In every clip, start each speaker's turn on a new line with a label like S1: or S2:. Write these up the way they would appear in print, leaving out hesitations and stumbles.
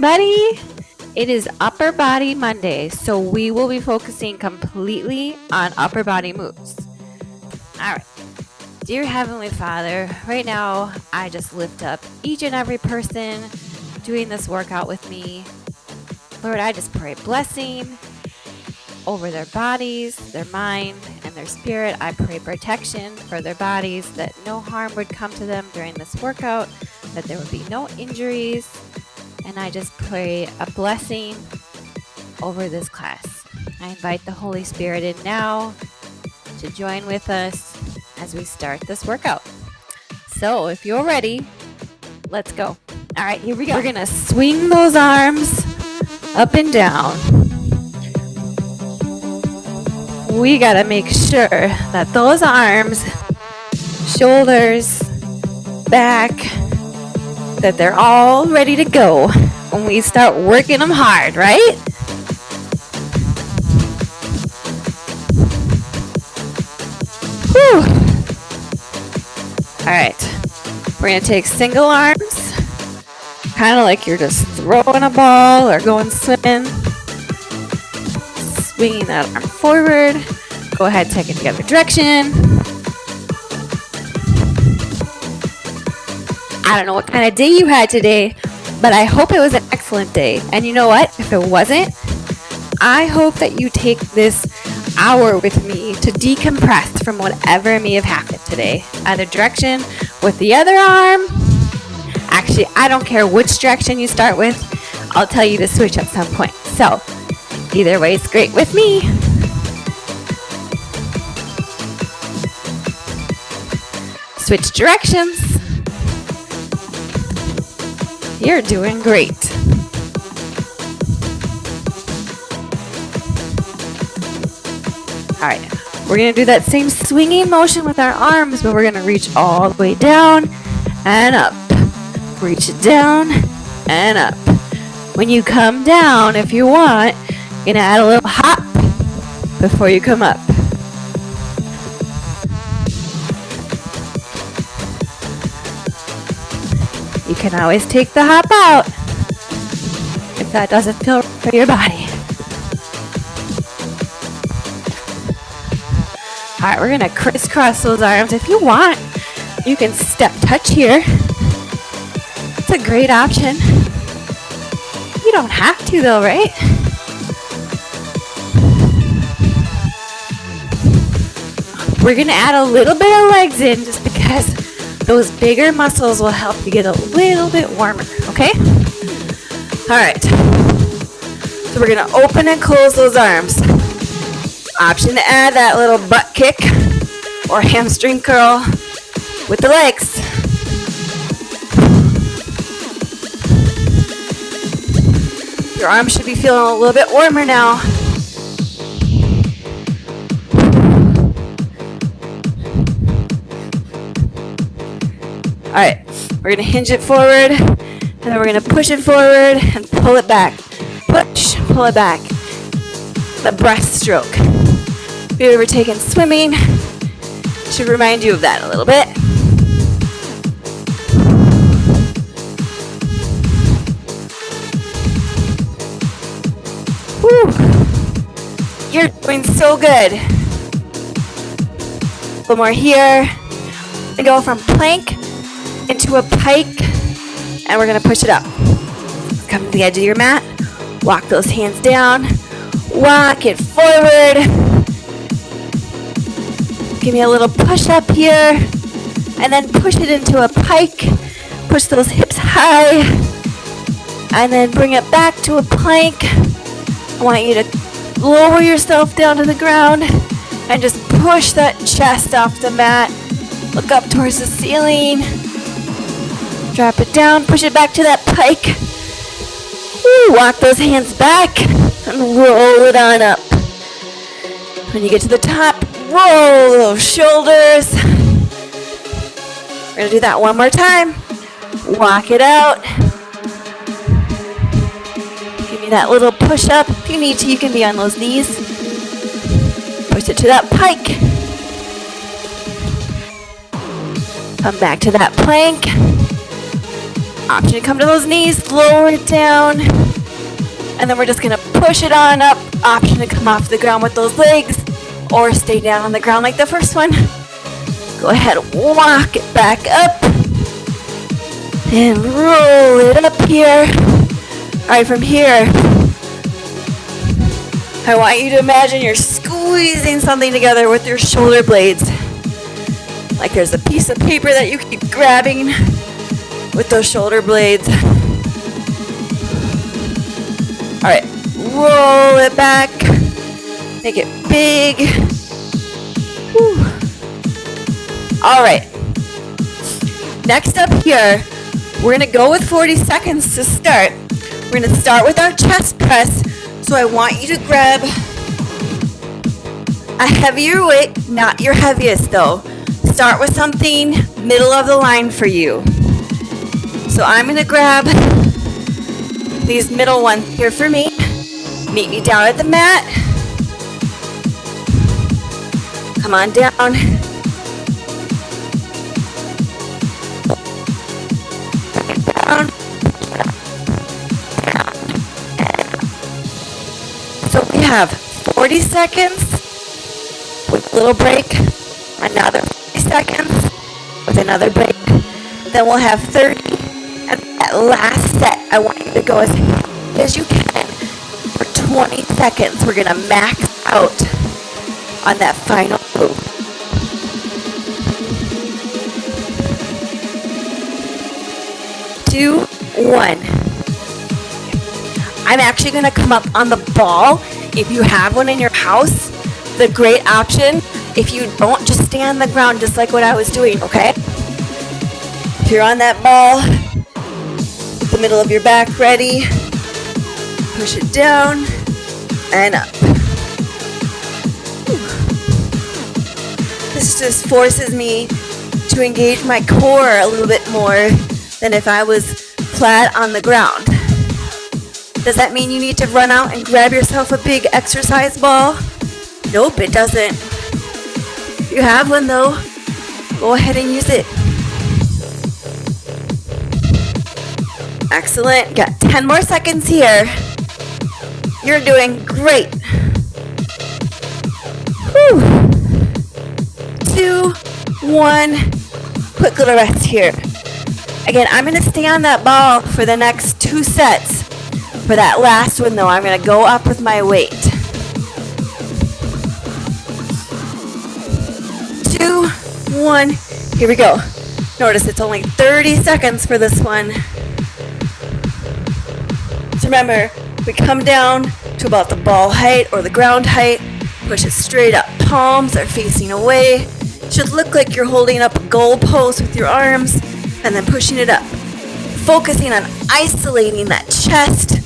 S1: everybody. It is Upper Body Monday, so we will be focusing completely on upper body moves. All right. Dear Heavenly Father, right now I just lift up each and every person doing this workout with me. Lord, I just pray blessing over their bodies, their mind, and their spirit. I pray protection for their bodies, that no harm would come to them during this workout, that there would be no injuries. And I just pray a blessing over this class. I invite the Holy Spirit in now to join with us as we start this workout. So if you're ready, let's go. All right, here we go. We're going to swing those arms up and down. We got to make sure that those arms, shoulders, back, that they're all ready to go when we start working them hard, right? Whew. All right, we're going to take single arms, kind of like you're just throwing a ball or going swimming. Swinging that arm forward. Go ahead, take it the other direction. I don't know what kind of day you had today, but I hope it was an excellent day. And you know what? If it wasn't, I hope that you take this hour with me to decompress from whatever may have happened today. Either direction with the other arm. Actually, I don't care which direction you start with. I'll tell you to switch at some point. So, either way is great with me. Switch directions. You're doing great. All right, we're going to do that same swinging motion with our arms, but we're going to reach all the way down and up. Reach it down and up. When you come down, if you want, you're going to add a little hop before you come up. You can always take the hop out if that doesn't feel right for your body. All right, we're going to crisscross those arms. If you want, you can step touch here. It's a great option. You don't have to though, right? We're going to add a little bit of legs in just because those bigger muscles will help you get a little bit warmer, okay? All right. So we're going to open and close those arms. Option to add that little butt kick or hamstring curl with the legs. Your arms should be feeling a little bit warmer now. All right, we're going to hinge it forward, and then we're going to push it forward and pull it back. Push, pull it back. The breaststroke. If you've ever taken swimming, it should remind you of that a little bit. Whew. You're doing so good. A little more here. We go from plank into a pike, and we're going to push it up. Come to the edge of your mat, walk those hands down, walk it forward. Give me a little push up here, and then push it into a pike. Push those hips high, and then bring it back to a plank. I want you to lower yourself down to the ground and just push that chest off the mat. Look up towards the ceiling. Drop it down, push it back to that pike. Woo, walk those hands back and roll it on up. When you get to the top, roll those shoulders. We're going to do that one more time. Walk it out. Give me that little push up. If you need to, you can be on those knees. Push it to that pike. Come back to that plank. Option to come to those knees, lower it down. And then we're just gonna push it on up. Option to come off the ground with those legs or stay down on the ground like the first one. Go ahead, walk it back up and roll it up here. All right, from here, I want you to imagine you're squeezing something together with your shoulder blades. Like there's a piece of paper that you keep grabbing with those shoulder blades. All right, roll it back, make it big. Whew. All right, next up here, we're gonna go with 40 seconds to start. We're gonna start with our chest press. So I want you to grab a heavier weight, not your heaviest though. Start with something middle of the line for you. So I'm gonna grab these middle ones here for me. Meet me down at the mat. Come on down. Down. So we have 40 seconds with a little break, another 40 seconds with another break. Then we'll have 30. And that last set, I want you to go as hard as you can for 20 seconds. We're going to max out on that final move. Two, one. I'm actually going to come up on the ball. If you have one in your house, the great option. If you don't, just stay on the ground just like what I was doing, okay? If you're on that ball, with the middle of your back ready, push it down and up. This just forces me to engage my core a little bit more than if I was flat on the ground. Does that mean you need to run out and grab yourself a big exercise ball? Nope, it doesn't. If you have one though, go ahead and use it. Excellent. Got 10 more seconds here. You're doing great. Whew. 2, 1. Quick little rest here. Again, I'm going to stay on that ball for the next 2 sets. For that last one though, I'm going to go up with my weight. 2, 1. Here we go. Notice it's only 30 seconds for this one. So remember, we come down to about the ball height or the ground height. Push it straight up. Palms are facing away. Should look like you're holding up a goal post with your arms and then pushing it up. Focusing on isolating that chest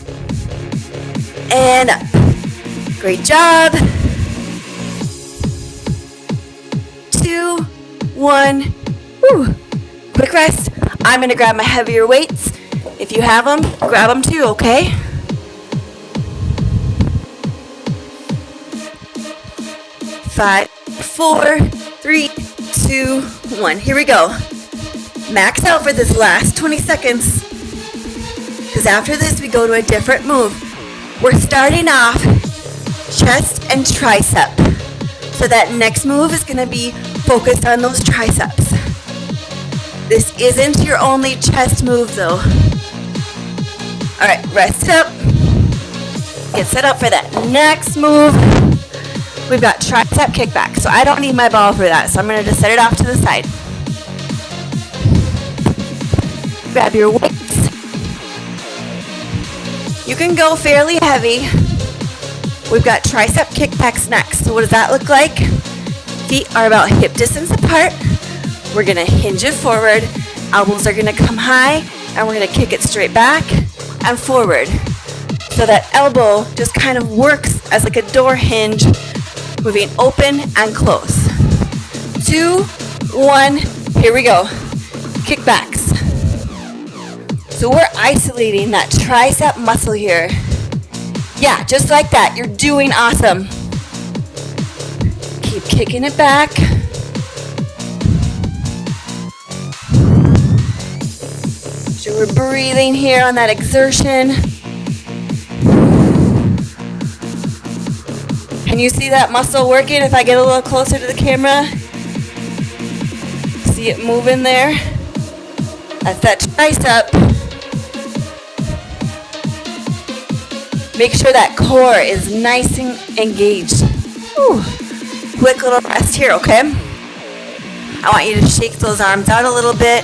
S1: and up. Great job. 2, 1. Woo. Quick rest. I'm going to grab my heavier weights. If you have them, grab them too, okay? 5, 4, 3, 2, 1. Here we go. Max out for this last 20 seconds. Because after this, we go to a different move. We're starting off chest and tricep. So that next move is going to be focused on those triceps. This isn't your only chest move though. All right, rest up. Get set up for that next move. We've got tricep kickback. So I don't need my ball for that. So I'm going to just set it off to the side. Grab your weights. You can go fairly heavy. We've got tricep kickbacks next. So what does that look like? Feet are about hip distance apart. We're going to hinge it forward. Elbows are going to come high. And we're going to kick it straight back and forward. So that elbow just kind of works as like a door hinge, moving open and close. 2, 1, here we go. Kickbacks. So we're isolating that tricep muscle here. Yeah, just like that. You're doing awesome. Keep kicking it back. We're breathing here on that exertion. Can you see that muscle working if I get a little closer to the camera? See it moving there? That's that tricep. Make sure that core is nice and engaged. Whew. Quick little rest here, okay? I want you to shake those arms out a little bit.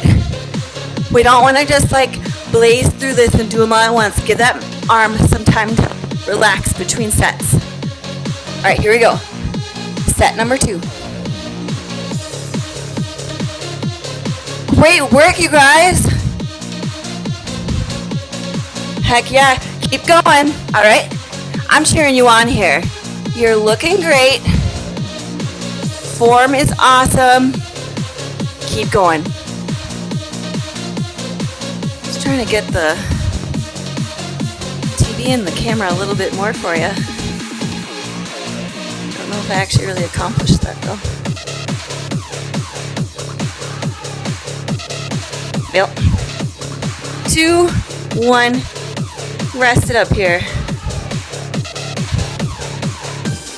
S1: We don't want to just like blaze through this and do them all at once. Give that arm some time to relax between sets. All right, here we go. Set number 2. Great work, you guys. Heck yeah, keep going. All right, I'm cheering you on here. You're looking great. Form is awesome. Keep going. Just trying to get the TV and the camera a little bit more for you. Don't know if I actually really accomplished that though. Yep. 2, 1. Rest it up here.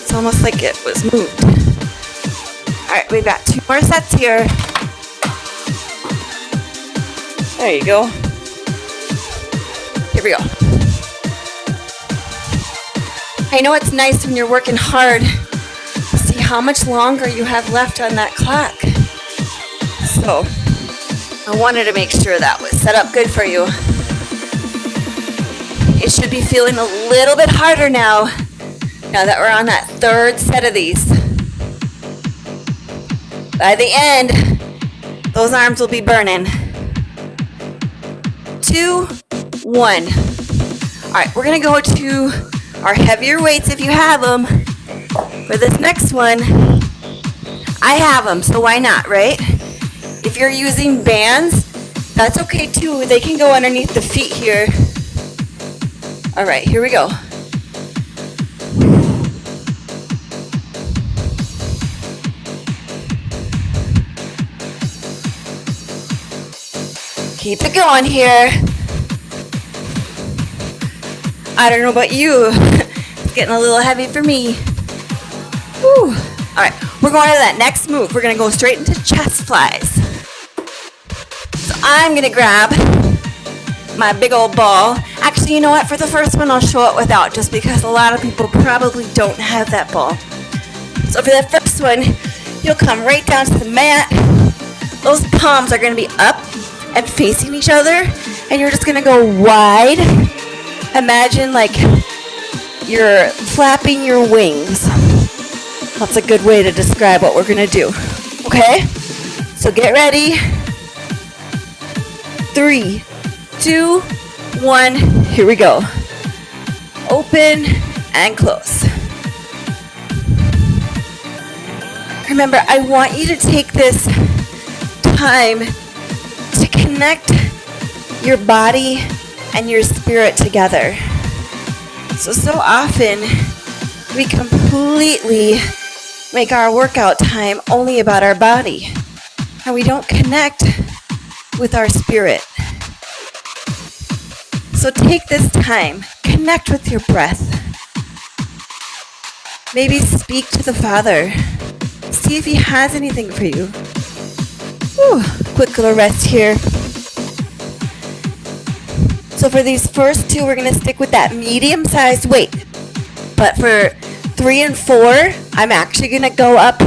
S1: It's almost like it was moved. All right, we've got 2 more sets here. There you go. Here we go. I know it's nice when you're working hard to see how much longer you have left on that clock. So I wanted to make sure that was set up good for you. It should be feeling a little bit harder now that we're on that 3rd set of these. By the end, those arms will be burning. 2, 1. All right, we're gonna go to our heavier weights if you have them. For this next one, I have them, so why not, right? If you're using bands, that's okay too. They can go underneath the feet here. All right, here we go. Keep it going here. I don't know about you. It's getting a little heavy for me. Whew. All right, we're going to that next move. We're going to go straight into chest flies. So I'm going to grab my big old ball. Actually, you know what? For the first one, I'll show it without, just because a lot of people probably don't have that ball. So for the first one, you'll come right down to the mat. Those palms are going to be up and facing each other, and you're just going to go wide. Imagine like you're flapping your wings. That's a good way to describe what we're going to do. Okay? So get ready. 3, 2, 1, here we go. Open and close. Remember, I want you to take this time to connect your body and your spirit together. So often we completely make our workout time only about our body, and we don't connect with our spirit. So take this time, connect with your breath. Maybe speak to the Father. See if He has anything for you. Whew, quick little rest here. So for these first 2, we're going to stick with that medium-sized weight. But for 3 and 4, I'm actually going to go up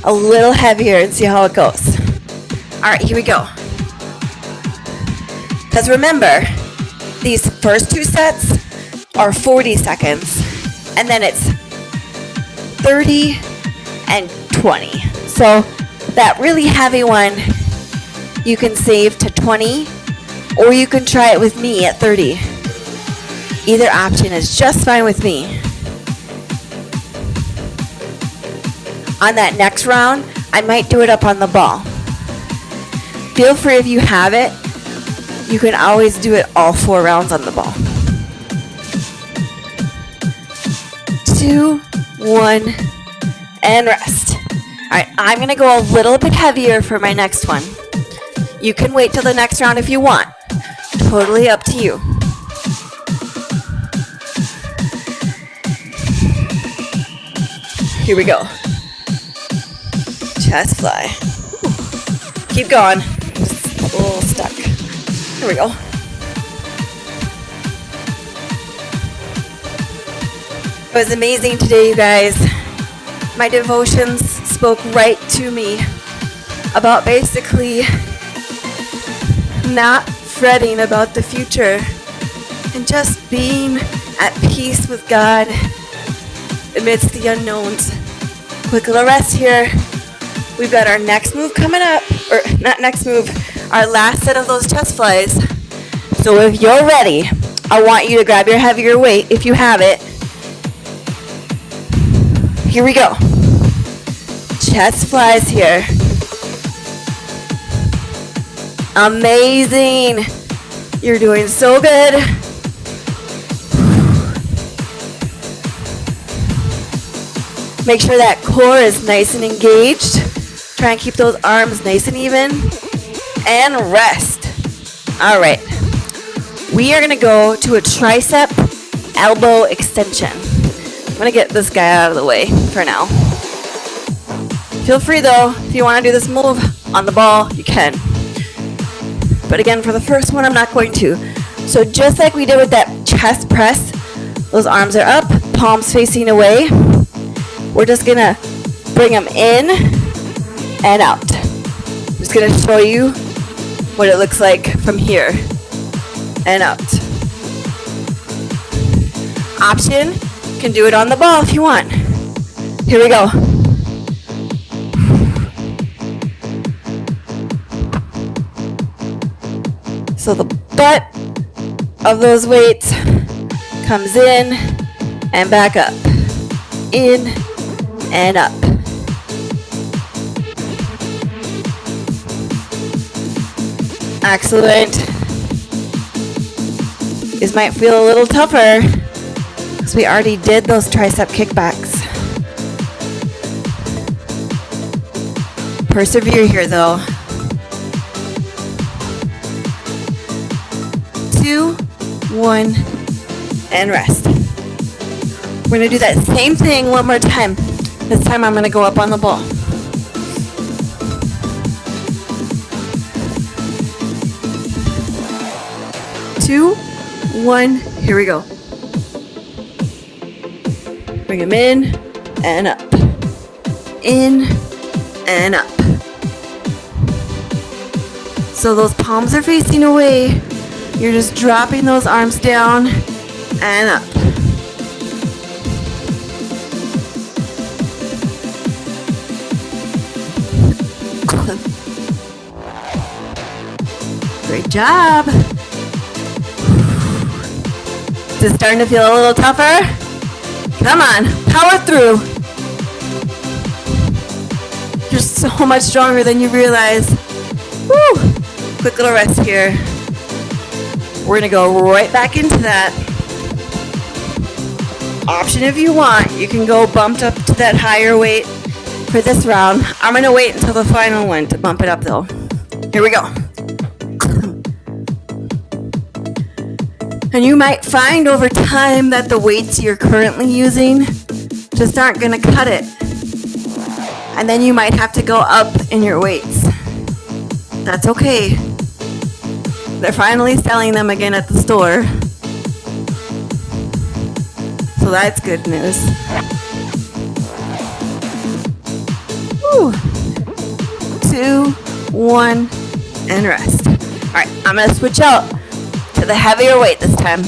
S1: a little heavier and see how it goes. All right, here we go. Because remember, these first 2 sets are 40 seconds. And then it's 30 and 20. So that really heavy one, you can save to 20, or you can try it with me at 30. Either option is just fine with me. On that next round, I might do it up on the ball. Feel free, if you have it, you can always do it all 4 rounds on the ball. 2, 1, and rest. All right, I'm gonna go a little bit heavier for my next one. You can wait till the next round if you want. totally up to you. Here we go. Chest fly. Keep going. Just a little stuck. Here we go. It was amazing today, you guys. My devotions spoke right to me about basically not fretting about the future and just being at peace with God amidst the unknowns. Quick little rest here. We've got our next move coming up, or not next move, our last set of those chest flies. So if you're ready, I want you to grab your heavier weight if you have it. Here we go. Chest flies here. Amazing. You're doing so good. Make sure that core is nice and engaged. Try and keep those arms nice and even. And rest. All right. We are going to go to a tricep elbow extension. I'm going to get this guy out of the way for now. Feel free though, if you want to do this move on the ball, you can. But again, for the first one, I'm not going to. So just like we did with that chest press, those arms are up, palms facing away. We're just gonna bring them in and out. I'm just gonna show you what it looks like from here and out. Option, you can do it on the ball if you want. Here we go. So the butt of those weights comes in and back up. In and up. Excellent. This might feel a little tougher because we already did those tricep kickbacks. Persevere here though. 2, 1, and rest. We're going to do that same thing one more time. This time I'm going to go up on the ball. Two, one, here we go. Bring them in and up. In and up. So those palms are facing away. You're just dropping those arms down and up. Great job. Is it starting to feel a little tougher? Come on, power through. You're so much stronger than you realize. Woo! Quick little rest here. We're gonna go right back into that. Option if you want, you can go bumped up to that higher weight for this round. I'm gonna wait until the final one to bump it up though. Here we go. And you might find over time that the weights you're currently using just aren't gonna cut it. And then you might have to go up in your weights. That's okay. They're finally selling them again at the store. So that's good news. Woo. 2, 1, and rest. All right, I'm gonna switch out to the heavier weight this time.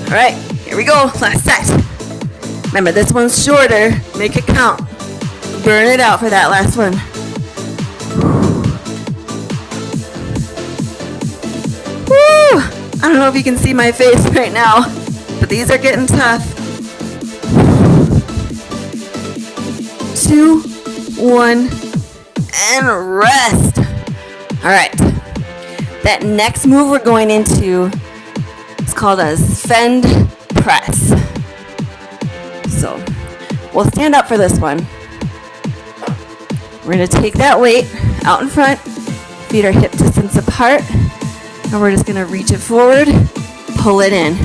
S1: All right, here we go, last set. Remember, this one's shorter. Make it count. Burn it out for that last one. Woo! I don't know if you can see my face right now, but these are getting tough. 2, 1, and rest. All right. That next move we're going into is called a fend press. So
S2: We'll stand up for this one. We're gonna take that weight out in front, feet are hip distance apart, and we're just gonna reach it forward, pull it in.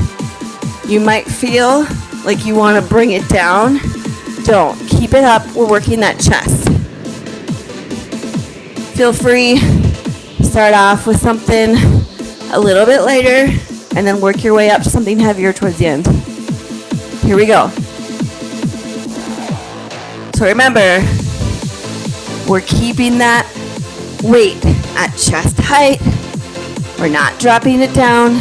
S2: You might feel like you wanna bring it down. Don't. Keep it up. We're working that chest. Feel free. Start off with something a little bit lighter, and then work your way up to something heavier towards the end. Here we go. So remember, we're keeping that weight at chest height. We're not dropping it down.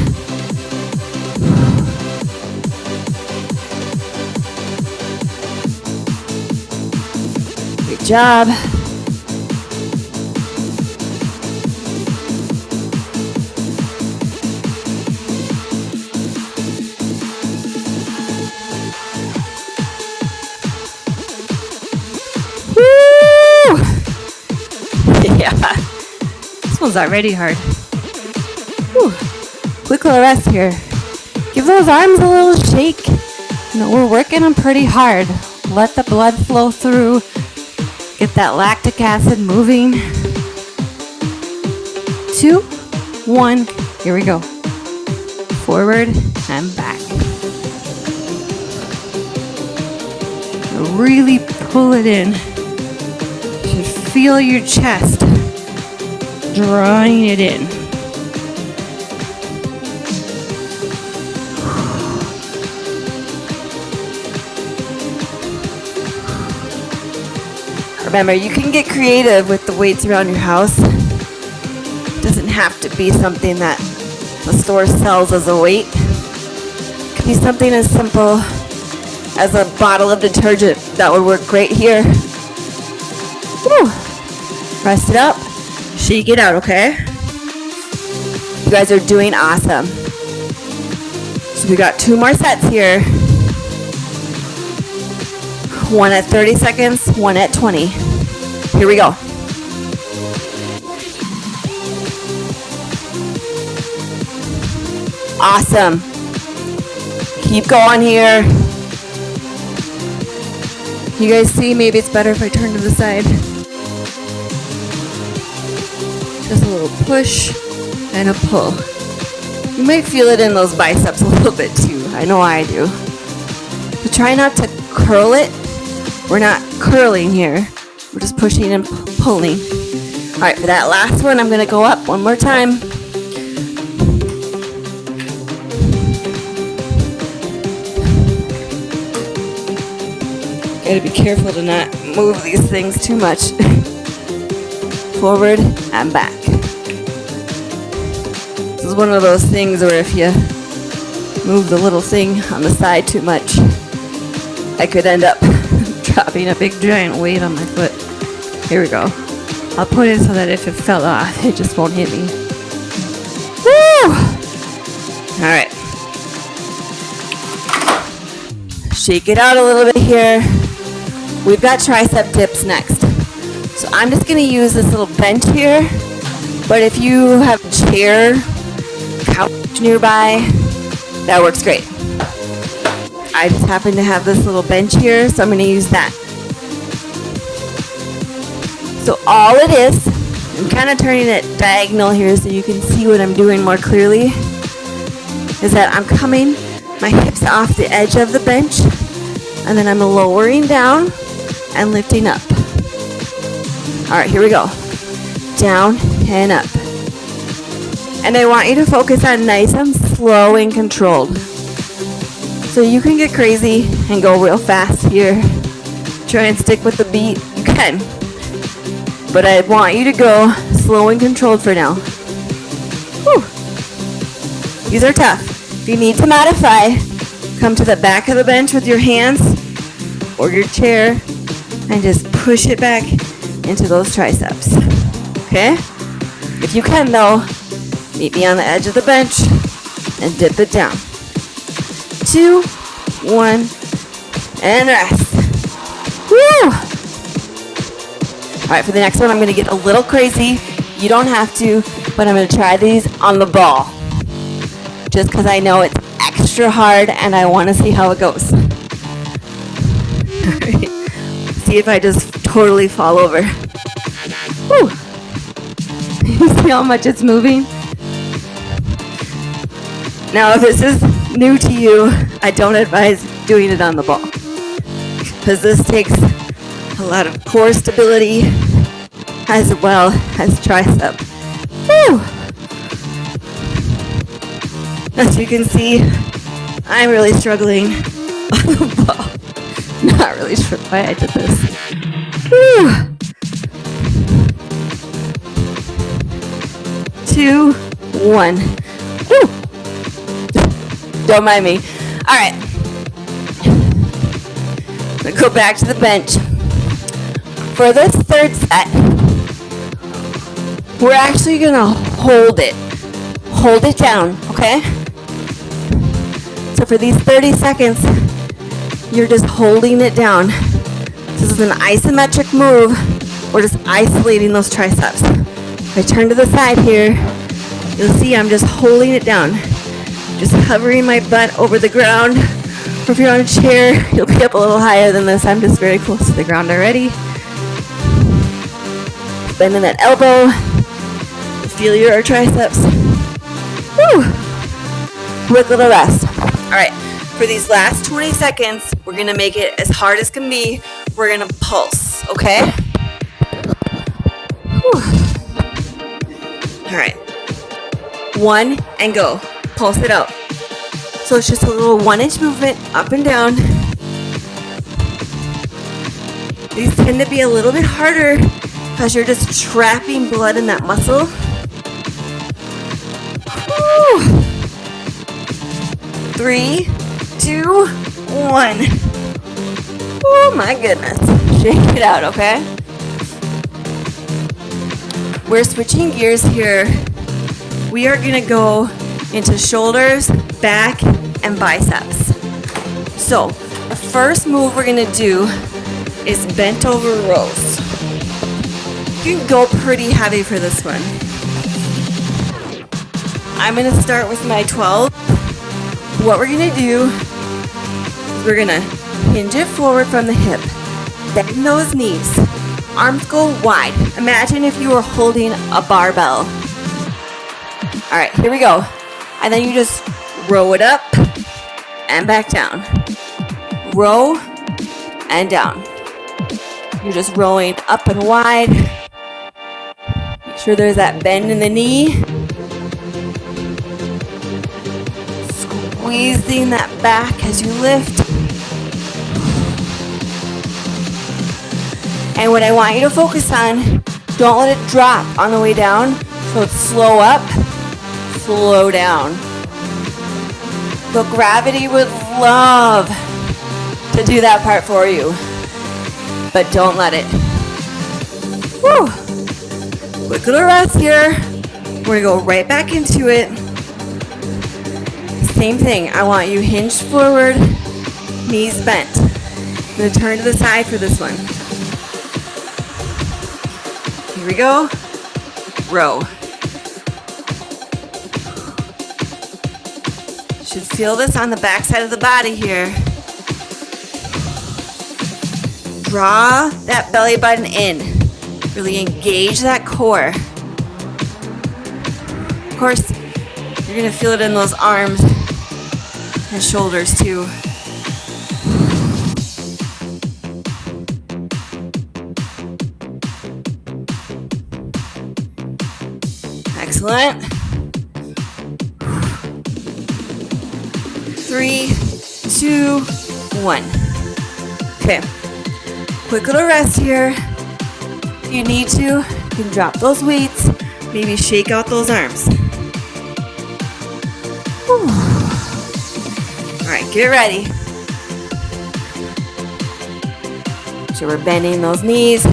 S2: Good job. Yeah, this one's already hard. Whew. Quick little rest here. Give those arms a little shake. You know, we're working them pretty hard. Let the blood flow through. Get that lactic acid moving. 2, 1, here we go. Forward and back. Really pull it in. You should feel your chest drawing it in. Remember, you can get creative with the weights around your house. It doesn't have to be something that the store sells as a weight. It could be something as simple as a bottle of detergent. That would work great here. Woo. Rest it up. Shake it out, okay? You guys are doing awesome. So we got 2 more sets here. One at 30 seconds, one at 20. Here we go. Awesome. Keep going here. You guys see, maybe it's better if I turn to the side. Just a little push and a pull. You might feel it in those biceps a little bit too. I know I do. But try not to curl it. We're not curling here. We're just pushing and pulling. All right, for that last one, I'm gonna go up one more time. Gotta be careful to not move these things too much. Forward and back. This is one of those things where if you move the little thing on the side too much, I could end up dropping a big giant weight on my foot. Here we go. I'll put it so that if it fell off, it just won't hit me. Woo! All right. Shake it out a little bit here. We've got tricep dips next. So I'm just gonna use this little bench here, but if you have a chair, couch nearby, that works great. I just happen to have this little bench here, so I'm gonna use that. So all it is, I'm kind of turning it diagonal here so you can see what I'm doing more clearly, is that I'm coming my hips off the edge of the bench, and then I'm lowering down and lifting up. All right, here we go. Down and up. And I want you to focus on nice and slow and controlled. So you can get crazy and go real fast here. Try and stick with the beat. You can. But I want you to go slow and controlled for now. Whew. These are tough. If you need to modify, come to the back of the bench with your hands or your chair and just push it back into those triceps. Okay? If you can though, meet me on the edge of the bench and dip it down. 2, 1, and rest. Woo! All right, for the next one, I'm gonna get a little crazy. You don't have to, but I'm gonna try these on the ball. Just because I know it's extra hard and I wanna see how it goes. See if I just totally fall over. Woo. You see how much it's moving? Now, if this is new to you, I don't advise doing it on the ball, because this takes a lot of core stability as well as tricep. Woo. As you can see, I'm really struggling on the ball. Not really sure why I did this. Woo. 2, 1. Woo. Don't mind me. All right. I'm gonna go back to the bench. For this third set, we're actually gonna hold it. Hold it down, okay? So for these 30 seconds, you're just holding it down. This is an isometric move. We're just isolating those triceps. If I turn to the side here, you'll see I'm just holding it down. Just hovering my butt over the ground. Or if you're on a chair, you'll be up a little higher than this. I'm just very close to the ground already. Bending that elbow. Feel your triceps. Woo! Quick little rest. All right, for these last 20 seconds, we're gonna make it as hard as can be. We're gonna pulse, okay? Whew. All right, 1 and go. Pulse it out. So it's just a little 1-inch movement up and down. These tend to be a little bit harder because you're just trapping blood in that muscle. Whew. 3, 2, 1. Oh my goodness. Shake it out, okay? We're switching gears here. We are gonna go into shoulders, back, and biceps. So, the first move we're gonna do is bent over rows. You can go pretty heavy for this one. I'm gonna start with my 12. What we're gonna do is we're gonna hinge it forward from the hip. Bend those knees. Arms go wide. Imagine if you were holding a barbell. All right, here we go. And then you just row it up and back down. Row and down. You're just rowing up and wide. Make sure there's that bend in the knee. Squeezing that back as you lift. And what I want you to focus on, don't let it drop on the way down. So it's slow up, slow down. The gravity would love to do that part for you, but don't let it. Woo! Quick little rest here. We're gonna go right back into it. Same thing, I want you hinged forward, knees bent. I'm gonna turn to the side for this one. Here we go. Row. Should feel this on the back side of the body here. Draw that belly button in. Really engage that core. Of course, you're gonna feel it in those arms and shoulders too. Excellent. 3, 2, 1. Okay. Quick little rest here. If you need to, you can drop those weights. Maybe shake out those arms. Whew. All right, get ready. So we're bending those knees.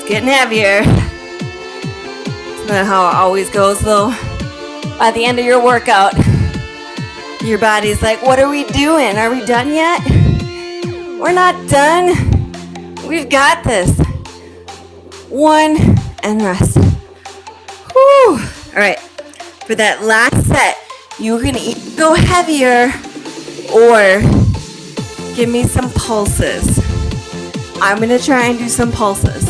S2: Getting heavier. Isn't that how it always goes though? By the end of your workout, your body's like, what are we doing? Are we done yet? We're not done. We've got this. 1 and rest. All right, for that last set, you can either go heavier or give me some pulses. I'm gonna try and do some pulses.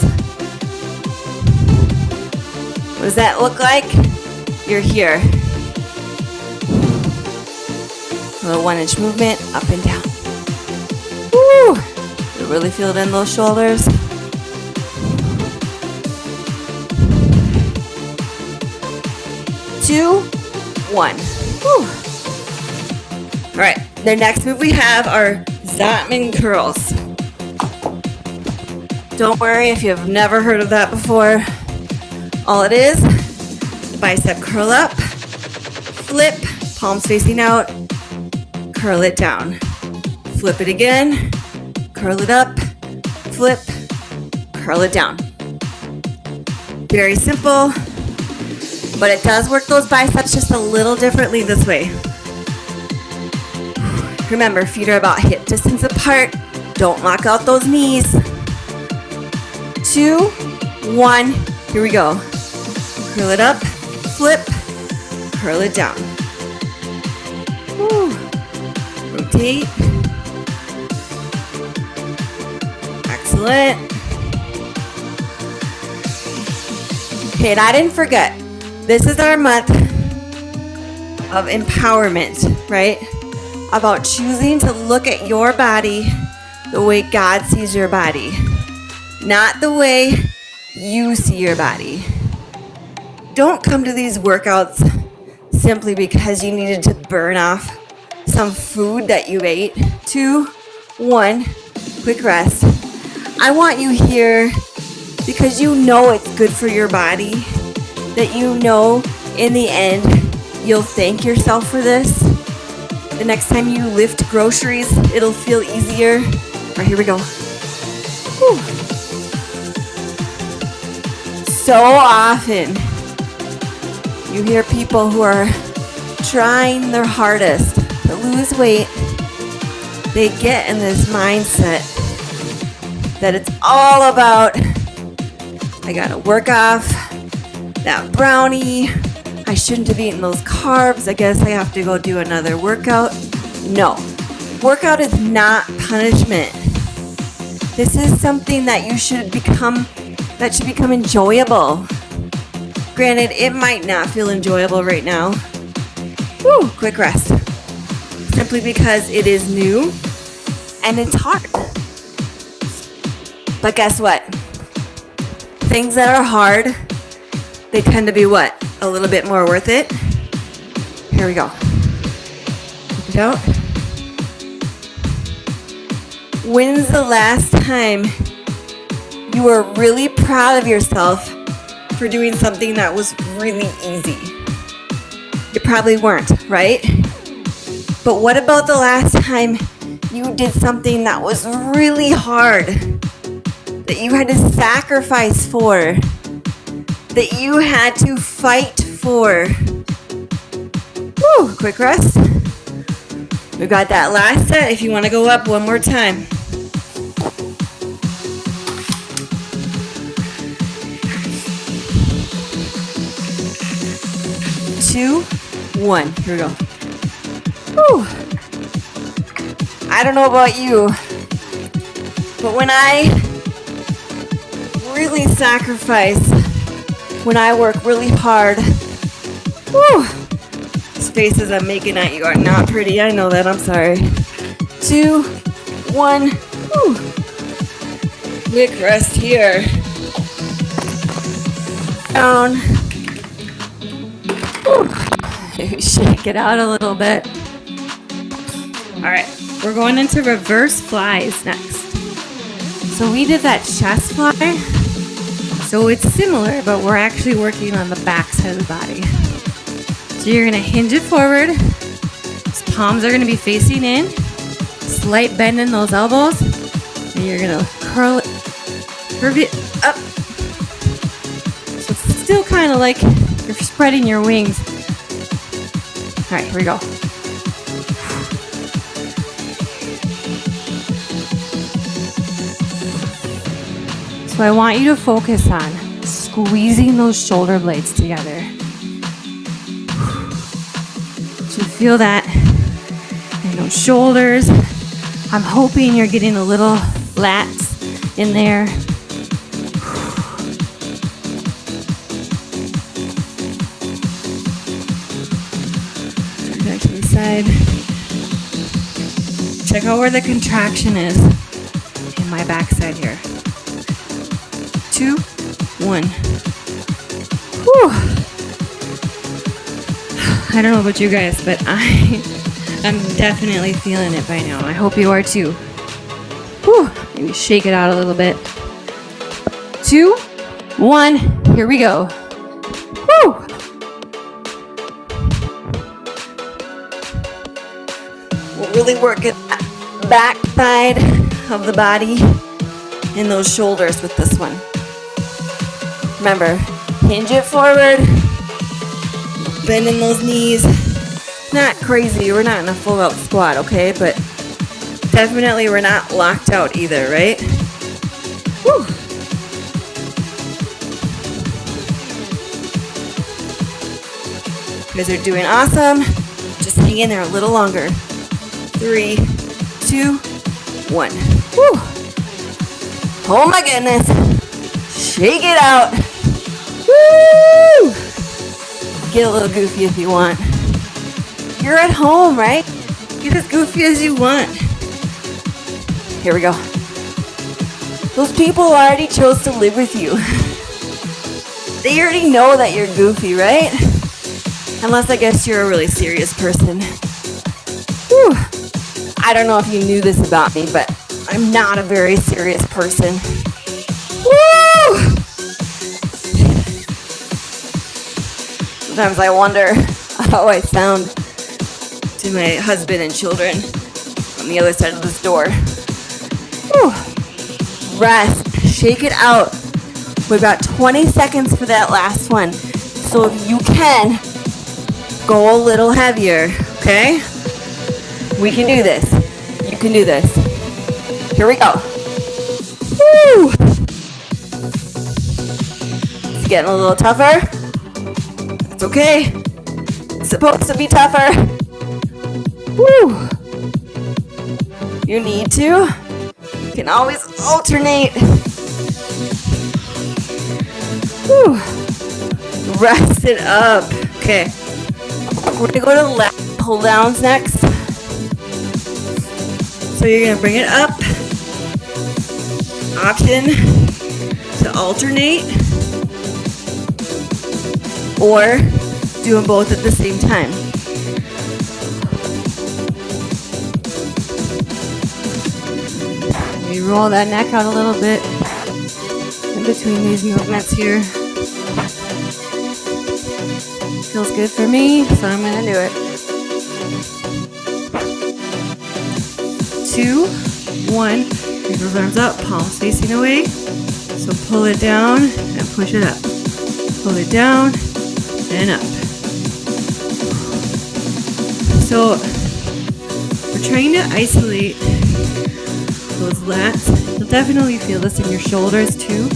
S2: What does that look like? You're here. A little 1-inch movement, up and down. Woo! You really feel it in those shoulders. 2, 1. Woo! All right, the next move we have are Zotman curls. Don't worry if you've never heard of that before. All it is, bicep curl up, flip, palms facing out, curl it down. Flip it again, curl it up, flip, curl it down. Very simple, but it does work those biceps just a little differently this way. Remember, feet are about hip distance apart. Don't lock out those knees. 2, 1, here we go. Curl it up, flip, curl it down. Woo. Rotate. Excellent. Okay, and I didn't forget, this is our month of empowerment, right? About choosing to look at your body the way God sees your body, not the way you see your body. Don't come to these workouts simply because you needed to burn off some food that you ate. 2, 1, quick rest. I want you here because you know it's good for your body, that you know in the end you'll thank yourself for this. The next time you lift groceries, it'll feel easier. All right, here we go. Whew. So often, you hear people who are trying their hardest to lose weight. They get in this mindset that it's all about, I gotta work off that brownie. I shouldn't have eaten those carbs. I guess I have to go do another workout. No, workout is not punishment. This is something that should become enjoyable. Granted, it might not feel enjoyable right now. Woo, quick rest. Simply because it is new and it's hard. But guess what? Things that are hard, they tend to be what? A little bit more worth it. Here we go. Check it out. When's the last time you were really proud of yourself for doing something that was really easy? You probably weren't, right? But what about the last time you did something that was really hard, that you had to sacrifice for, that you had to fight for? Woo, quick rest. We've got that last set if you want to go up one more time. Two, 1. Here we go. Whew. I don't know about you, but when I really sacrifice, when I work really hard, whew, these faces I'm making at you are not pretty. I know that. I'm sorry. 2, 1. Whew. Quick rest here. Down. Shake it out a little bit. All right, we're going into reverse flies next. So we did that chest fly. So it's similar, but we're actually working on the back side of the body. So you're gonna hinge it forward. His palms are gonna be facing in. Slight bend in those elbows. And you're gonna curve it up. So it's still kind of like you're spreading your wings. All right, here we go. So I want you to focus on squeezing those shoulder blades together. feel that in those shoulders. I'm hoping you're getting a little lats in there. Turn back to the side. Check out where the contraction is in my backside here. 2, 1. Whew. I don't know about you guys, but I'm definitely feeling it by now. I hope you are too. Whew. Maybe shake it out a little bit. 2, 1. Here we go. Whew. We're really working back side of the body and those shoulders with this one. Remember, hinge it forward, bend in those knees. Not crazy, we're not in a full out squat, okay? But definitely we're not locked out either, right? Whew. You guys are doing awesome. Just hang in there a little longer. 3, 2, 1. Whew. Oh my goodness. Shake it out. Woo! Get a little goofy if you want. You're at home, right? Get as goofy as you want. Here we go. Those people already chose to live with you. They already know that you're goofy, right? Unless I guess you're a really serious person. Whew. I don't know if you knew this about me, but I'm not a very serious person. Woo! Sometimes I wonder how I sound to my husband and children on the other side of this door. Whew. Rest. Shake it out. We've got 20 seconds for that last one. So if you can, go a little heavier, okay? We can do this. You can do this. Here we go. Woo! It's getting a little tougher. It's okay. It's supposed to be tougher. Woo! You need to. You can always alternate. Woo! Rest it up. Okay. We're gonna go to lat pull downs next. So you're gonna bring it up. Option to alternate or do them both at the same time. We roll that neck out a little bit in between these movements here. Feels good for me, so I'm gonna do it. 2, 1. Bring those arms up, palms facing away. So pull it down and push it up. Pull it down and up. So we're trying to isolate those lats. You'll definitely feel this in your shoulders too.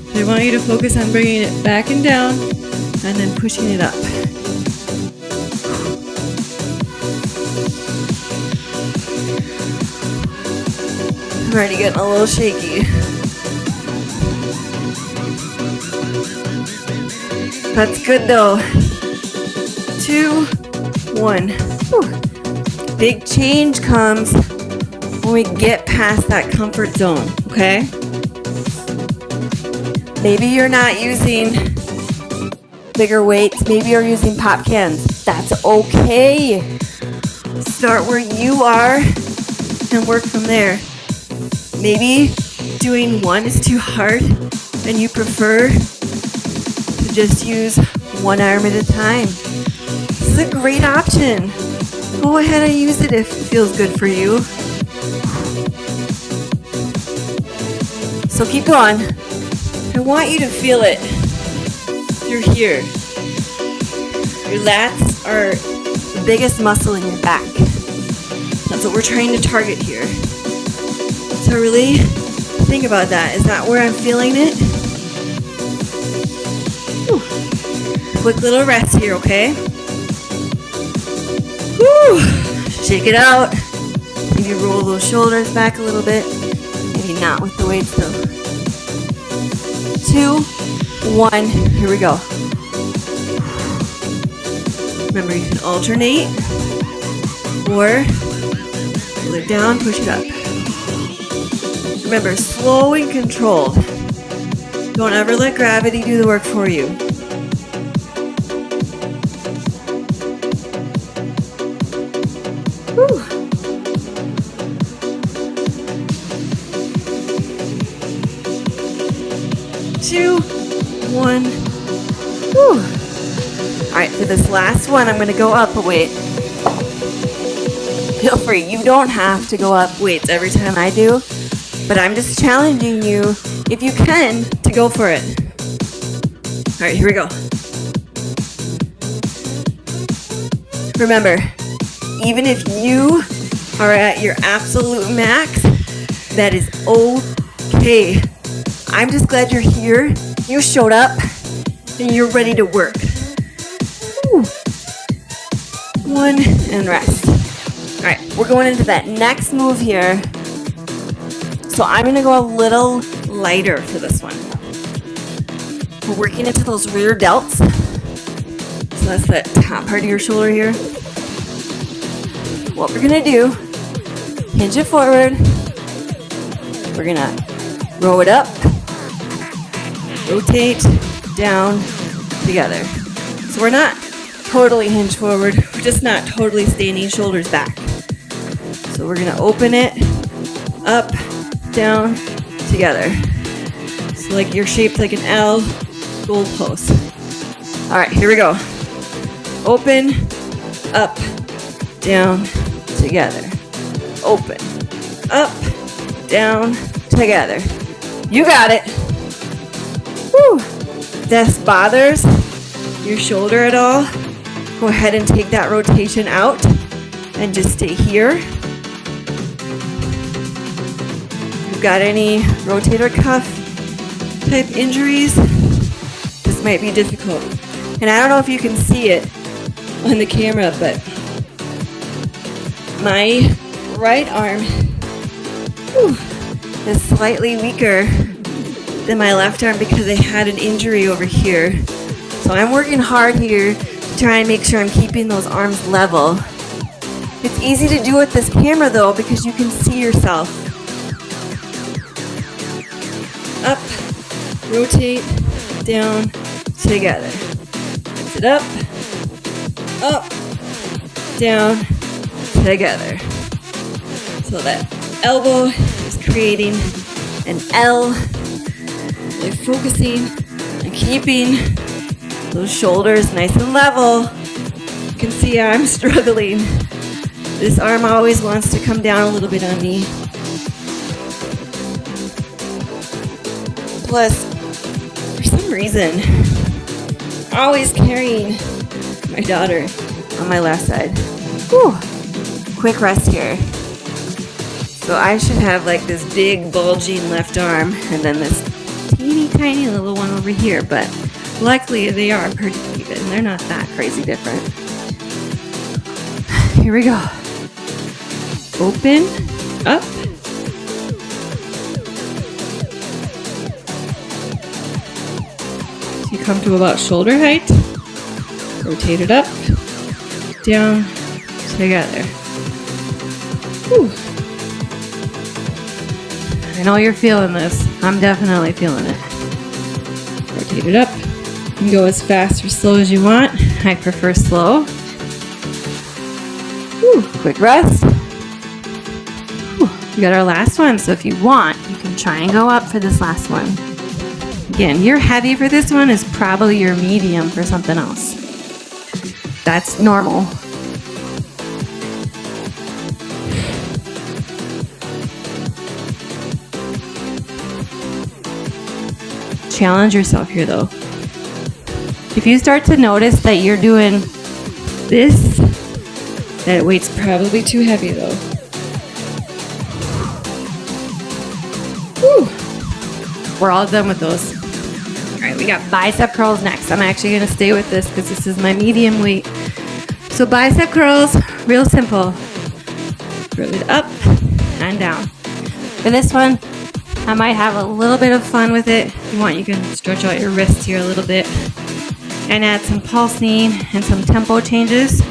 S2: But I want you to focus on bringing it back and down and then pushing it up. I'm already getting a little shaky. That's good though. 2, 1. Whew. Big change comes when we get past that comfort zone, okay? Maybe you're not using bigger weights. Maybe you're using pop cans. That's okay. Start where you are and work from there. Maybe doing one is too hard and you prefer to just use one arm at a time. This is a great option. Go ahead and use it if it feels good for you. So keep going. I want you to feel it through here. Your lats are the biggest muscle in your back. That's what we're trying to target here. So really think about that. Is that where I'm feeling it? Whew. Quick little rest here, okay? Woo! Shake it out. Maybe roll those shoulders back a little bit. Maybe not with the weights though. 2, 1, here we go. Remember, you can alternate or pull it down, push it up. Remember, slow and controlled. Don't ever let gravity do the work for you. Whew. Two, one. Whew. All right, for this last one, I'm going to go up a weight. Feel free. You don't have to go up weights every time I do, but I'm just challenging you, if you can, to go for it. All right, here we go. Remember, even if you are at your absolute max, that is okay. I'm just glad you're here, you showed up, and you're ready to work. Whew. 1, and rest. All right, we're going into that next move here. So I'm gonna go a little lighter for this one. We're working into those rear delts. So that's the top part of your shoulder here. What we're gonna do, hinge it forward. We're gonna row it up, rotate, down, together. So we're not totally hinged forward. We're just not totally standing shoulders back. So we're gonna open it, up, down, together. So like you're shaped like an L, goalpost. All right, here we go. Open, up, down, together. Open, up, down, together. You got it. Woo. If this bothers your shoulder at all, go ahead and take that rotation out and just stay here. If you've got any rotator cuff type injuries, this might be difficult. And I don't know if you can see it on the camera, but my right arm is slightly weaker than my left arm because I had an injury over here. So I'm working hard here to try and make sure I'm keeping those arms level. It's easy to do with this camera though because you can see yourself. Up, rotate, down, together. Lift it up, down, together. So that elbow is creating an L. They're focusing and keeping those shoulders nice and level. You can see I'm struggling. This arm always wants to come down a little bit on me. Plus, for some reason, always carrying my daughter on my left side. Whew. Quick rest here. So I should have like this big bulging left arm and then this teeny tiny little one over here, but luckily they are pretty even. They're not that crazy different. Here we go. Open, up. So you come to about shoulder height. Rotate it up, down, together. Whew. I know you're feeling this. I'm definitely feeling it. Rotate it up. You can go as fast or slow as you want. I prefer slow. Whew. Quick rest. Whew. We got our last one, so if you want, you can try and go up for this last one. Again, your heavy for this one is probably your medium for something else. That's normal. Challenge yourself here though. If you start to notice that you're doing this, that weight's probably too heavy though. Whew. We're all done with those. All right, we got bicep curls next. I'm actually gonna stay with this because this is my medium weight. So bicep curls, Real simple. Roll it up and down. For this one, I might have a little bit of fun with it. If you want, you can stretch out your wrists here a little bit and add some pulsing and some tempo changes.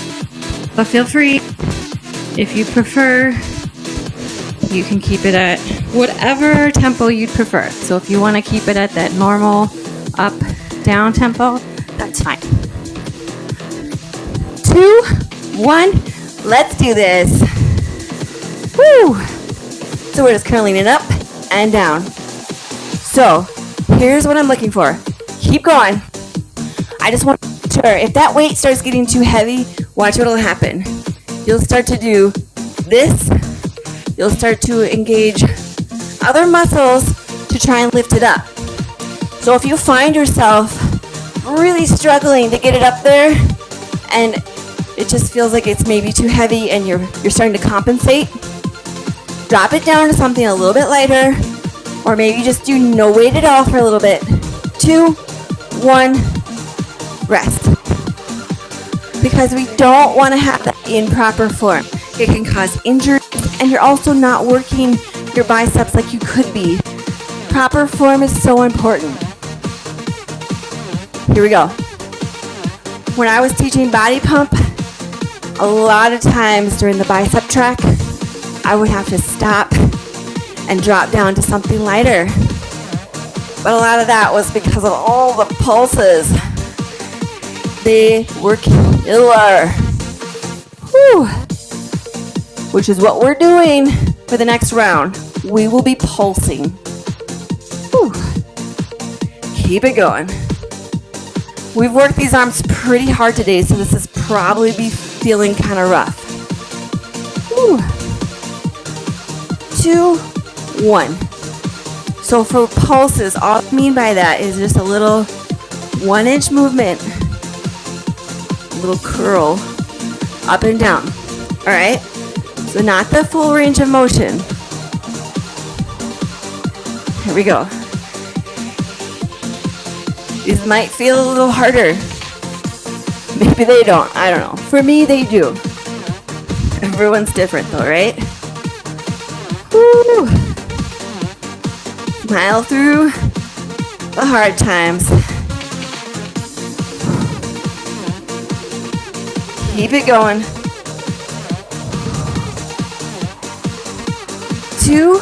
S2: But feel free, if you prefer, you can keep it at whatever tempo you'd prefer. So if you want to keep it at that normal up, down tempo, that's fine. 2, 1, let's do this. Woo! So we're just curling it up and down. So here's what I'm looking for. Keep going. I just want to make sure if that weight starts getting too heavy, watch what will happen. You'll start to do this. You'll start to engage other muscles to try and lift it up. So if you find yourself really struggling to get it up there and it just feels like it's maybe too heavy and you're starting to compensate, drop it down to something a little bit lighter, or maybe just do no weight at all for a little bit. 2, 1, rest. Because we don't want to have that in proper form. It can cause injury, and you're also not working your biceps like you could be. Proper form is so important. Here we go. When I was teaching body pump, a lot of times during the bicep track, I would have to stop and drop down to something lighter. But a lot of that was because of all the pulses. They were killer. Whew. Which is what we're doing for the next round. We will be pulsing. Whew. Keep it going. We've worked these arms pretty hard today, so this is probably be feeling kind of rough. Whew. 2, 1. So for pulses, all I mean by that is just a little 1-inch movement, a little curl up and down. All right? So not the full range of motion. Here we go. These might feel a little harder. Maybe they don't. I don't know. For me, they do. Everyone's different though, right? Woo! Smile through the hard times. Keep it going. 2,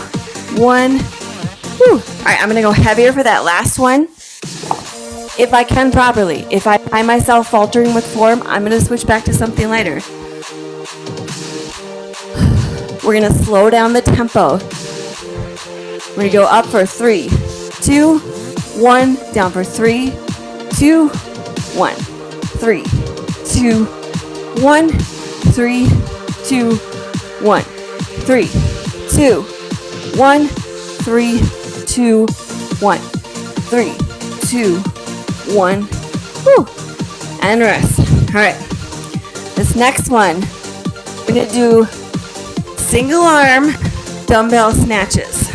S2: 1. Whew. All right, I'm gonna go heavier for that last one. If I can properly. If I find myself faltering with form, I'm gonna switch back to something lighter. We're gonna slow down the tempo. We're gonna go up for 3, 2, 1, down for 3, 2, 1, 3, 2, 1, 3, 2, 1, 3, 2, 1, 3, 2, 1, 3, 2, 1. Whew. And rest. All right. This next one, we're gonna do single arm dumbbell snatches.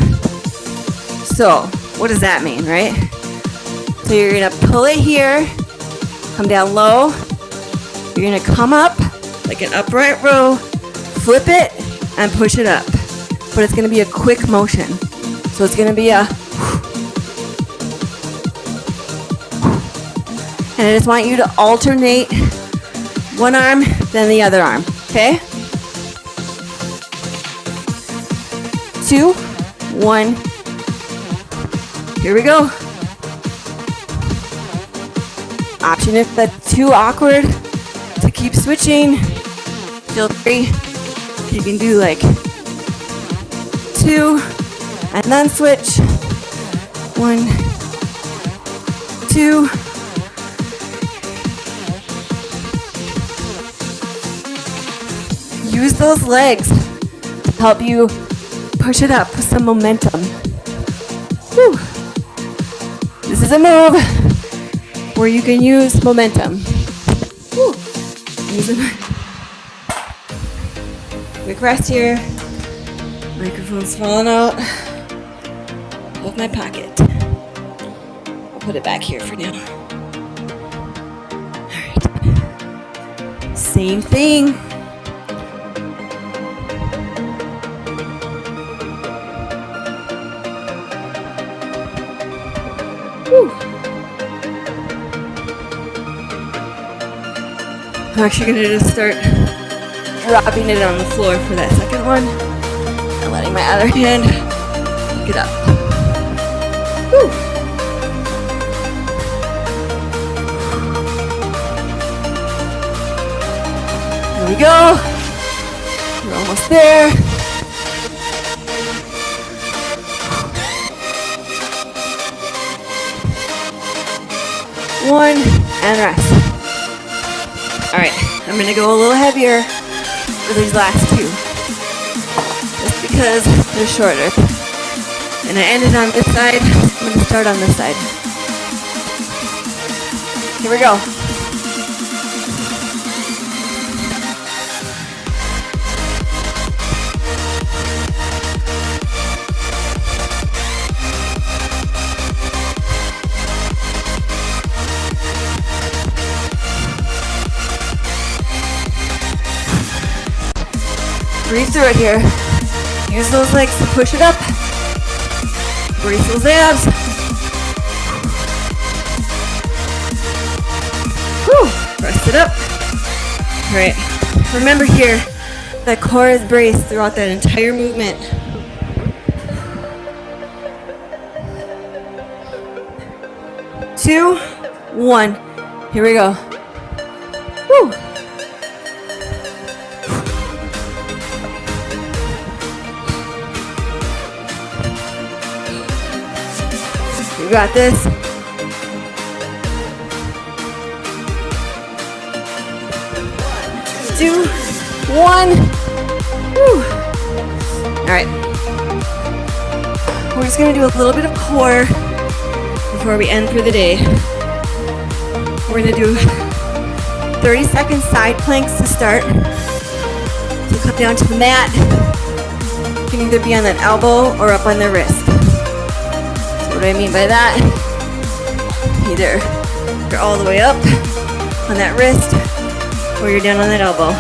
S2: So, what does that mean, right? So you're gonna pull it here, come down low. You're gonna come up like an upright row, flip it, and push it up. But it's gonna be a quick motion. So it's gonna be a, and I just want you to alternate one arm, then the other arm, okay? 2, 1, here we go. Option if that's too awkward to keep switching, feel free. You can do like 2 and then switch. 1, 2. Use those legs to help you push it up with some momentum. Whew. This is a move where you can use momentum. Whew. Quick rest here. Microphone's falling out of my pocket. I'll put it back here for now. All right. Same thing. Whew. I'm actually going to just start dropping it on the floor for that second one and letting my other hand pick it up. Whew. Here we go. We're almost there. One, and rest. All right, I'm gonna go a little heavier for these last two, just because they're shorter. And I ended on this side, I'm gonna start on this side. Here we go. Breathe through it here. Use those legs to push it up. Brace those abs. Whew. Press it up. All right. Remember here, that core is braced throughout that entire movement. Two, one. Here we go. Woo. You got this. Two, one. Woo. All right. We're just gonna do a little bit of core before we end for the day. We're gonna do 30-second side planks to start. So come down to the mat. You can either be on that elbow or up on the wrist. What do I mean by that? Either you're all the way up on that wrist or you're down on that elbow.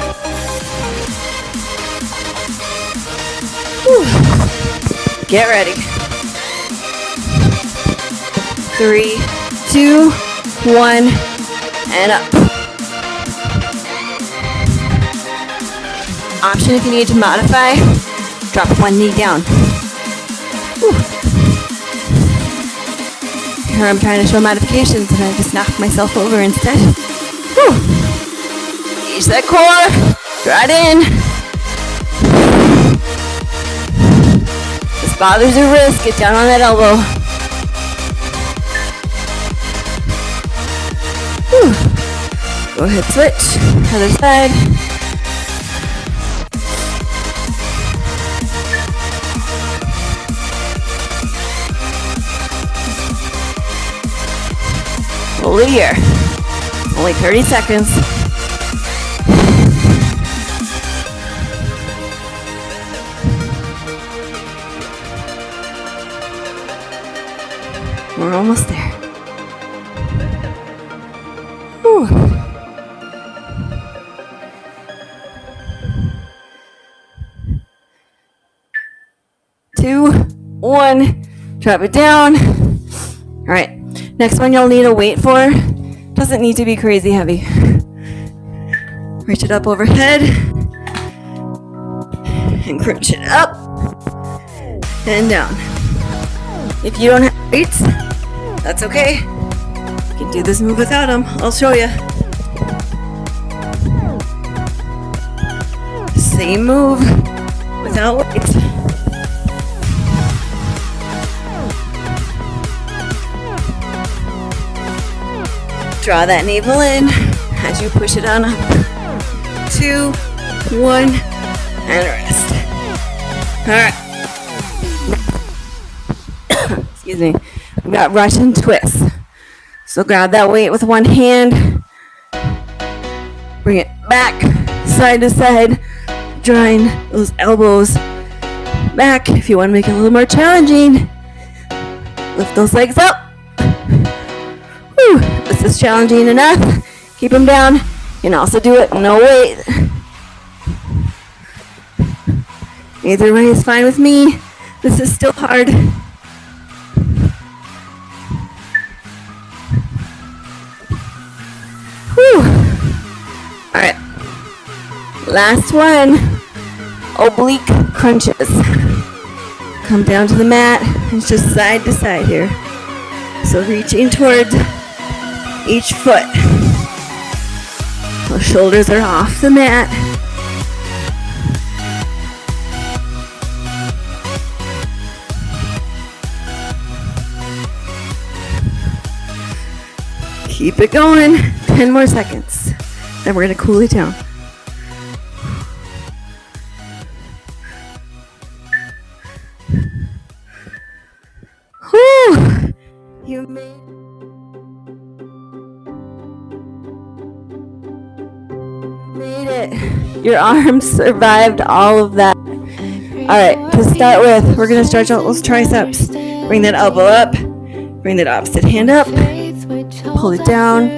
S2: Whew. Get ready. 3, 2, 1, and up. Option if you need to modify, drop one knee down. Whew. Here I'm trying to show modifications and I just knocked myself over instead. Whew. Ease that core, draw it in. If this bothers your wrist, get down on that elbow. Whew. Go ahead, switch, other side. Hold it here. Only 30 seconds. We're almost there. Whew. Two, one, drop it down. All right. Next one you'll need a weight for. Doesn't need to be crazy heavy. Reach it up overhead and crunch it up and down. If you don't have weights, that's okay. You can do this move without them. I'll show you. Same move without weights. Draw that navel in as you push it on up. 2, 1, and rest. All right. Excuse me. We got Russian twists. So grab that weight with one hand. Bring it back, side to side, drawing those elbows back. If you want to make it a little more challenging, lift those legs up. Whew. This is challenging enough. Keep them down. You can also do it no weight. Either way is fine with me. This is still hard. Last one. Oblique crunches. Come down to the mat. It's just side to side here. So reaching towards each foot. Our shoulders are off the mat. Keep it going. 10 more seconds. Then we're going to cool it down. Whew. You made it. Your arms survived all of that. All right, to start with, we're going to stretch out those triceps. Bring that elbow up. Bring that opposite hand up. Pull it down.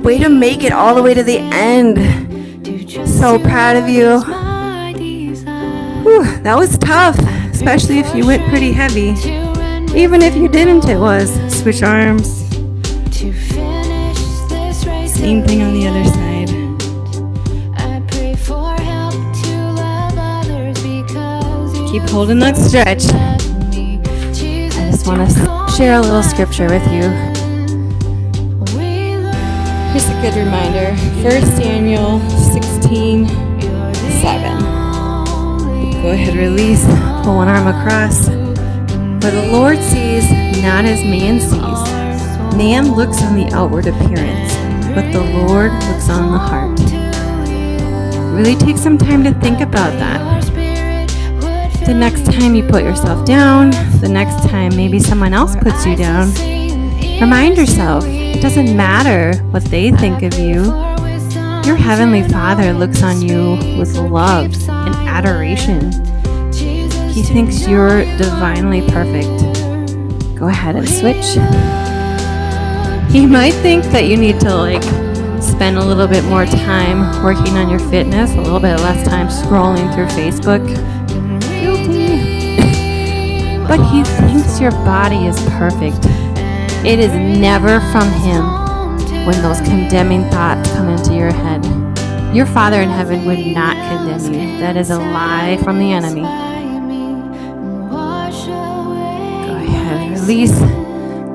S2: Way to make it all the way to the end. So proud of you. Whew, that was tough, especially if you went pretty heavy. Even if you didn't, it was. Switch arms. Same thing on the other side. Keep holding that stretch. I just want to share a little scripture with you. Here's a good reminder. 1 Samuel 16:7. Go ahead, release. Pull one arm across. For the Lord sees not as man sees. Man looks on the outward appearance, but the Lord looks on the heart. Really take some time to think about that. The next time you put yourself down, the next time maybe someone else puts you down, remind yourself, it doesn't matter what they think of you. Your Heavenly Father looks on you with love and adoration. He thinks you're divinely perfect. Go ahead and switch. He might think that you need to spend a little bit more time working on your fitness, a little bit less time scrolling through Facebook. But he thinks your body is perfect. It is never from him when those condemning thoughts come into your head. Your Father in heaven would not condemn you. That is a lie from the enemy. Go ahead, release.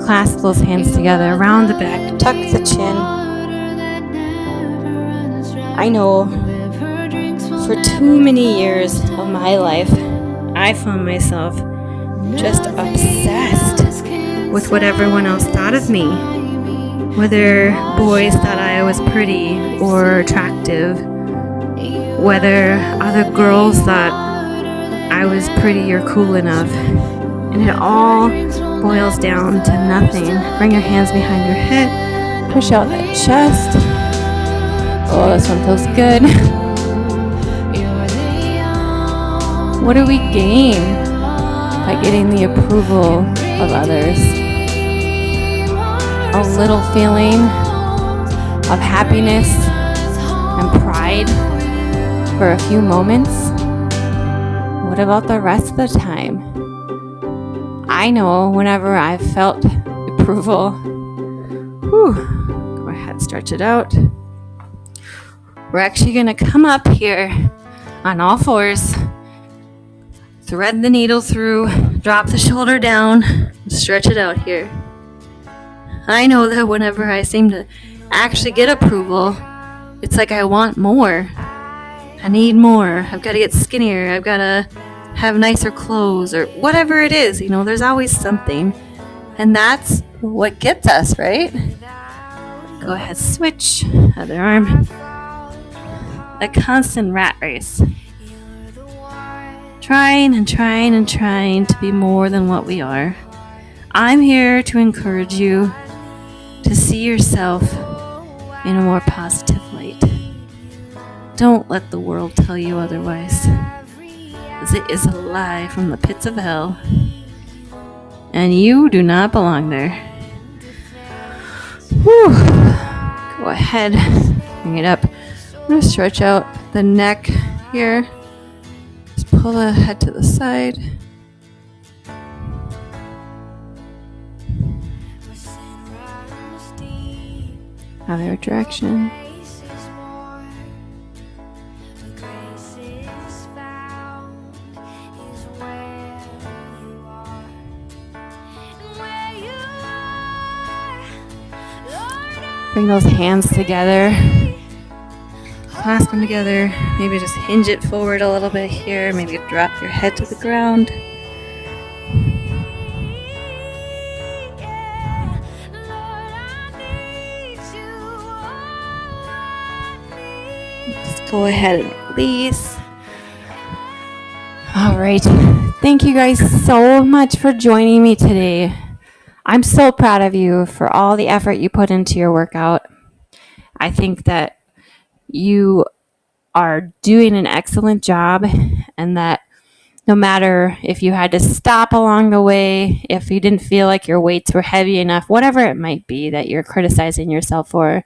S2: Clasp those hands together around the back. Tuck the chin. I know for too many years of my life, I found myself just obsessed with what everyone else thought of me. Whether boys thought I was pretty or attractive, whether other girls thought I was pretty or cool enough. And it all boils down to nothing. Bring your hands behind your head, push out that chest. Oh, this one feels good. What do we gain by getting the approval of others? A little feeling of happiness and pride for a few moments. What about the rest of the time? I know whenever I've felt approval, go ahead, stretch it out. We're actually going to come up here on all fours. Thread the needle through, drop the shoulder down, stretch it out here. I know that whenever I seem to actually get approval, it's like I want more. I need more. I've got to get skinnier. I've got to have nicer clothes or whatever it is. There's always something. And that's what gets us, right? Go ahead, switch. Other arm. A constant rat race. Trying and trying and trying to be more than what we are. I'm here to encourage you to see yourself in a more positive light. Don't let the world tell you otherwise, as it is a lie from the pits of hell, and you do not belong there. Whew. Go ahead, bring it up. I'm going to stretch out the neck here. Just pull the head to the side. other direction. Bring those hands together. Clasp them together. Maybe just hinge it forward a little bit here. Maybe drop your head to the ground. Just go ahead and release. All right. Thank you guys so much for joining me today. I'm so proud of you for all the effort you put into your workout. I think that you are doing an excellent job, and that no matter if you had to stop along the way, if you didn't feel like your weights were heavy enough, whatever it might be that you're criticizing yourself for,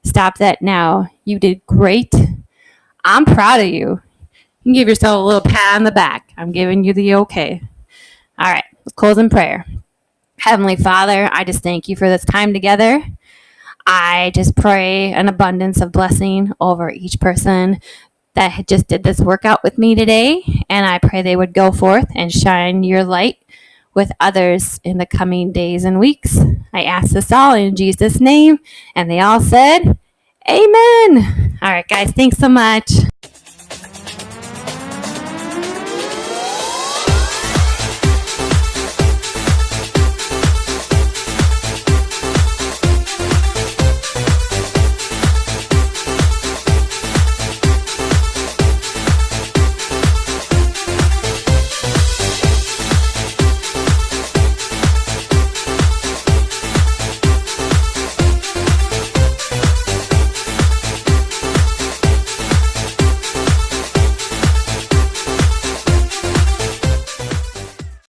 S2: stop that now. You did great. I'm proud of you. You can give yourself a little pat on the back. I'm giving you the okay. All right, let's close in prayer. Heavenly Father, I just thank you for this time together. I just pray an abundance of blessing over each person that just did this workout with me today. And I pray they would go forth and shine your light with others in the coming days and weeks. I ask this all in Jesus' name. And they all said, Amen. All right, guys, thanks so much.